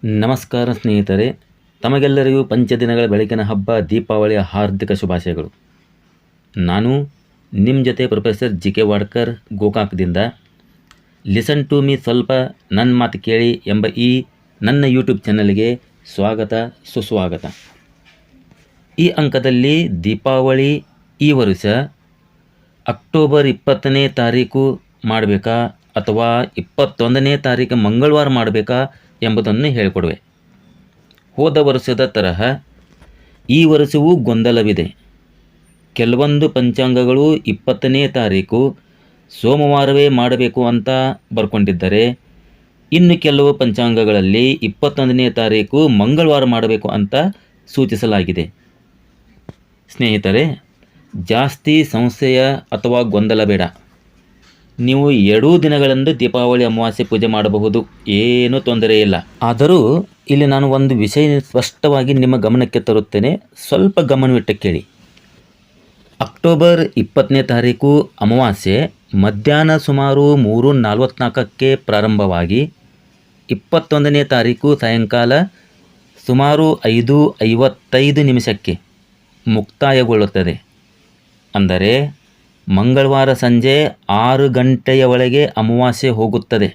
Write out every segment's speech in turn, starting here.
ನಮಸ್ಕಾರ ಸ್ನೇಹಿತರೆ, ತಮಗೆಲ್ಲರಿಗೂ ಪಂಚದಿನಗಳ ಬೆಳಕಿನ ಹಬ್ಬ ದೀಪಾವಳಿಯ ಹಾರ್ದಿಕ ಶುಭಾಶಯಗಳು. ನಾನು ನಿಮ್ಮ ಜೊತೆ ಪ್ರೊಫೆಸರ್ ಜಿ.ಕೆ. ವಾಡ್ಕರ್ ಗೋಕಾಕ್ದಿಂದ. ಲಿಸನ್ ಟು ಮೀ, ಸ್ವಲ್ಪ ನನ್ನ ಮಾತು ಕೇಳಿ ಎಂಬ ಈ ನನ್ನ ಯೂಟ್ಯೂಬ್ ಚಾನಲ್ಗೆ ಸ್ವಾಗತ ಸುಸ್ವಾಗತ. ಈ ಅಂಕದಲ್ಲಿ ದೀಪಾವಳಿ ಈ ವರ್ಷ ಅಕ್ಟೋಬರ್ 20ನೇ ತಾರೀಕು ಮಾಡಬೇಕಾ ಅಥವಾ 21ನೇ ತಾರೀಕು ಮಂಗಳವಾರ ಮಾಡಬೇಕಾ ಎಂಬುದನ್ನು ಹೇಳಿಕೊಡುವೆ. ಹೋದ ವರ್ಷದ ತರಹ ಈ ವರ್ಷವೂ ಗೊಂದಲವಿದೆ. ಕೆಲವೊಂದು ಪಂಚಾಂಗಗಳು 20ನೇ ತಾರೀಕು ಸೋಮವಾರವೇ ಮಾಡಬೇಕು ಅಂತ ಬರ್ಕೊಂಡಿದ್ದರೆ, ಇನ್ನು ಕೆಲವು ಪಂಚಾಂಗಗಳಲ್ಲಿ 21ನೇ ತಾರೀಕು ಮಂಗಳವಾರ ಮಾಡಬೇಕು ಅಂತ ಸೂಚಿಸಲಾಗಿದೆ. ಸ್ನೇಹಿತರೆ, ಜಾಸ್ತಿ ಸಂಶಯ ಅಥವಾ ಗೊಂದಲ ಬೇಡ. ನೀವು ಎರಡೂ ದಿನಗಳಂದು ದೀಪಾವಳಿ ಅಮಾವಾಸ್ಯೆ ಪೂಜೆ ಮಾಡಬಹುದು, ಏನೂ ತೊಂದರೆ ಇಲ್ಲ. ಆದರೂ ಇಲ್ಲಿ ನಾನು ಒಂದು ವಿಷಯ ಸ್ಪಷ್ಟವಾಗಿ ನಿಮ್ಮ ಗಮನಕ್ಕೆ ತರುತ್ತೇನೆ, ಸ್ವಲ್ಪ ಗಮನವಿಟ್ಟು ಕೇಳಿ. ಅಕ್ಟೋಬರ್ 20ನೇ ತಾರೀಕು ಅಮಾವಾಸ್ಯೆ ಮಧ್ಯಾಹ್ನ ಸುಮಾರು 3:44ಕ್ಕೆ ಪ್ರಾರಂಭವಾಗಿ 21ನೇ ತಾರೀಕು ಸಾಯಂಕಾಲ ಸುಮಾರು 5:55 ಮುಕ್ತಾಯಗೊಳ್ಳುತ್ತದೆ. ಅಂದರೆ ಮಂಗಳವಾರ ಸಂಜೆ 6 ಗಂಟೆಯ ಒಳಗೆ ಅಮಾವಾಸ್ಯೆ ಹೋಗುತ್ತದೆ.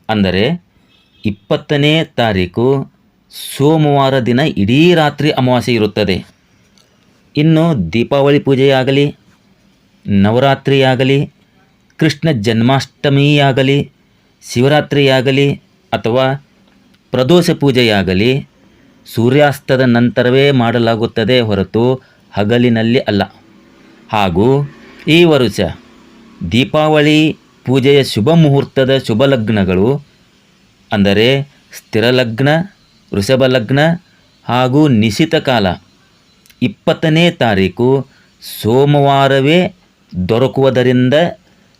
ಅಂದರೆ 20ನೇ ತಾರೀಕು ಸೋಮವಾರ ದಿನ ಇಡೀ ರಾತ್ರಿ ಅಮಾವಾಸ್ಯೆ ಇರುತ್ತದೆ. ಇನ್ನು ದೀಪಾವಳಿ ಪೂಜೆಯಾಗಲಿ, ನವರಾತ್ರಿಯಾಗಲಿ, ಕೃಷ್ಣ ಜನ್ಮಾಷ್ಟಮಿಯಾಗಲಿ, ಶಿವರಾತ್ರಿಯಾಗಲಿ ಅಥವಾ ಪ್ರದೋಷ ಪೂಜೆಯಾಗಲಿ ಸೂರ್ಯಾಸ್ತದ ನಂತರವೇ ಮಾಡಲಾಗುತ್ತದೆ ಹೊರತು ಹಗಲಿನಲ್ಲಿ ಅಲ್ಲ. ಹಾಗೂ ಈ ವರ್ಷ ದೀಪಾವಳಿ ಪೂಜೆಯ ಶುಭ ಮುಹೂರ್ತದ ಶುಭ ಲಗ್ನಗಳು ಅಂದರೆ ಸ್ಥಿರ ಲಗ್ನ, ವೃಷಭ ಲಗ್ನ ಹಾಗೂ ನಿಶಿತ ಕಾಲ 20ನೇ ತಾರೀಕು ಸೋಮವಾರವೇ ದೊರಕುವುದರಿಂದ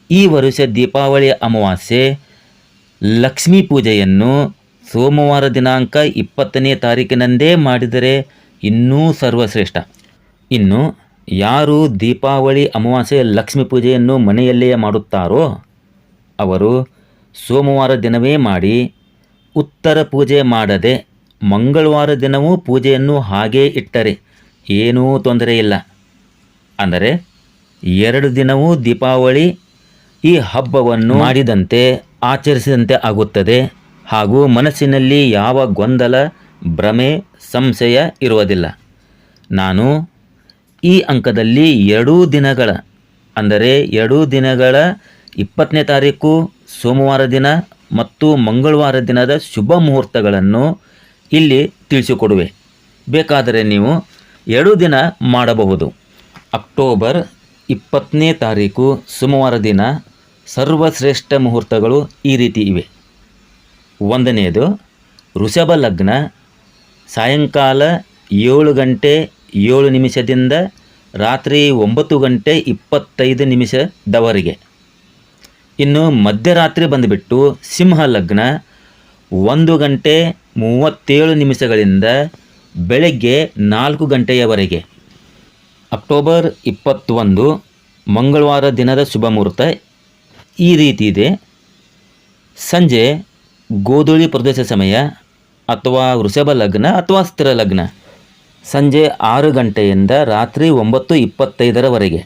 ಈ ವರ್ಷ ದೀಪಾವಳಿ ಅಮಾವಾಸ್ಯೆ ಲಕ್ಷ್ಮೀ ಪೂಜೆಯನ್ನು ಸೋಮವಾರ ದಿನಾಂಕ 20ನೇ ತಾರೀಕಿನಂದೇ ಮಾಡಿದರೆ ಇನ್ನೂ ಸರ್ವಶ್ರೇಷ್ಠ. ಇನ್ನು ಯಾರು ದೀಪಾವಳಿ ಅಮಾವಾಸ್ಯೆ ಲಕ್ಷ್ಮೀ ಪೂಜೆಯನ್ನು ಮನೆಯಲ್ಲಿಯೇ ಮಾಡುತ್ತಾರೋ ಅವರು ಸೋಮವಾರ ದಿನವೇ ಮಾಡಿ ಉತ್ತರ ಪೂಜೆ ಮಾಡದೆ ಮಂಗಳವಾರ ದಿನವೂ ಪೂಜೆಯನ್ನು ಹಾಗೇ ಇಟ್ಟರೆ ಏನೂ ತೊಂದರೆ ಇಲ್ಲ. ಅಂದರೆ 2 ದಿನವೂ ದೀಪಾವಳಿ ಈ ಹಬ್ಬವನ್ನು ಮಾಡಿದಂತೆ ಆಚರಿಸಿದಂತೆ ಆಗುತ್ತದೆ. ಹಾಗೂ ಮನಸ್ಸಿನಲ್ಲಿ ಯಾವ ಗೊಂದಲ, ಭ್ರಮೆ, ಸಂಶಯ ಇರುವುದಿಲ್ಲ. ನಾನು ಈ ಅಂಕದಲ್ಲಿ 2 ದಿನಗಳ ಅಂದರೆ 2 ದಿನಗಳ 20ನೇ ತಾರೀಕು ಸೋಮವಾರ ದಿನ ಮತ್ತು ಮಂಗಳವಾರ ದಿನದ ಶುಭ ಮುಹೂರ್ತಗಳನ್ನು ಇಲ್ಲಿ ತಿಳಿಸಿಕೊಡುವೆ. ಬೇಕಾದರೆ ನೀವು 2 ದಿನ ಮಾಡಬಹುದು. ಅಕ್ಟೋಬರ್ 20ನೇ ತಾರೀಕು ಸೋಮವಾರ ದಿನ ಸರ್ವಶ್ರೇಷ್ಠ ಮುಹೂರ್ತಗಳು ಈ ರೀತಿ ಇವೆ. 1ನೇದು ವೃಷಭ ಲಗ್ನ, ಸಾಯಂಕಾಲ 7 ಗಂಟೆ 7 ನಿಮಿಷದಿಂದ ರಾತ್ರಿ 9 ಗಂಟೆ 25 ನಿಮಿಷದವರೆಗೆ. ಇನ್ನು ಮಧ್ಯರಾತ್ರಿ ಬಂದುಬಿಟ್ಟು ಸಿಂಹ ಲಗ್ನ 1 ಗಂಟೆ 37 ನಿಮಿಷಗಳಿಂದ ಬೆಳಗ್ಗೆ 4 ಗಂಟೆಯವರೆಗೆ. ಅಕ್ಟೋಬರ್ 21 ಮಂಗಳವಾರ ದಿನದ ಶುಭ ಮುಹೂರ್ತ ಈ ರೀತಿ ಇದೆ. ಸಂಜೆ ಗೋಧೂಳಿ ಪ್ರದೇಶ ಸಮಯ ಅಥವಾ ವೃಷಭ ಲಗ್ನ ಅಥವಾ ಸ್ಥಿರ ಲಗ್ನ ಸಂಜೆ 6 ಗಂಟೆಯಿಂದ ರಾತ್ರಿ 9:25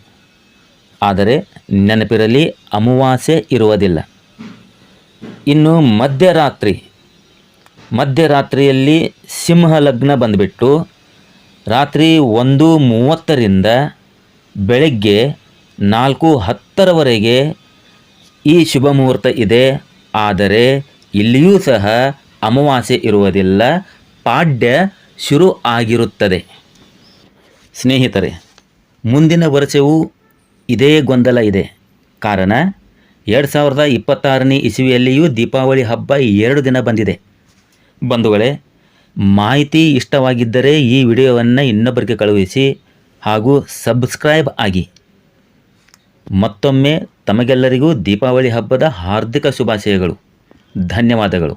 ಆದರೆ ನೆನಪಿರಲಿ, ಅಮಾವಾಸ್ಯೆ ಇರುವುದಿಲ್ಲ. ಇನ್ನು ಮಧ್ಯರಾತ್ರಿಯಲ್ಲಿ ಸಿಂಹ ಲಗ್ನ ಬಂದುಬಿಟ್ಟು ರಾತ್ರಿ 1:30ರಿಂದ ಬೆಳಗ್ಗೆ 4:10 ಈ ಶುಭ ಮುಹೂರ್ತ ಇದೆ. ಆದರೆ ಇಲ್ಲಿಯೂ ಸಹ ಅಮಾವಾಸ್ಯೆ ಇರುವುದಿಲ್ಲ, ಪಾಡ್ಯ ಶುರು ಆಗಿರುತ್ತದೆ. ಸ್ನೇಹಿತರೆ, ಮುಂದಿನ ವರ್ಷವೂ ಇದೇ ಗೊಂದಲ ಇದೆ. ಕಾರಣ 2026ನೇ ಇಸವಿಯಲ್ಲಿಯೂ ದೀಪಾವಳಿ ಹಬ್ಬ 2 ದಿನ ಬಂದಿದೆ. ಬಂಧುಗಳೇ, ಮಾಹಿತಿ ಇಷ್ಟವಾಗಿದ್ದರೆ ಈ ವಿಡಿಯೋವನ್ನು ಇನ್ನೊಬ್ಬರಿಗೆ ಕಳುಹಿಸಿ ಹಾಗೂ ಸಬ್ಸ್ಕ್ರೈಬ್ ಆಗಿ. ಮತ್ತೊಮ್ಮೆ ತಮಗೆಲ್ಲರಿಗೂ ದೀಪಾವಳಿ ಹಬ್ಬದ ಹಾರ್ದಿಕ ಶುಭಾಶಯಗಳು. ಧನ್ಯವಾದಗಳು.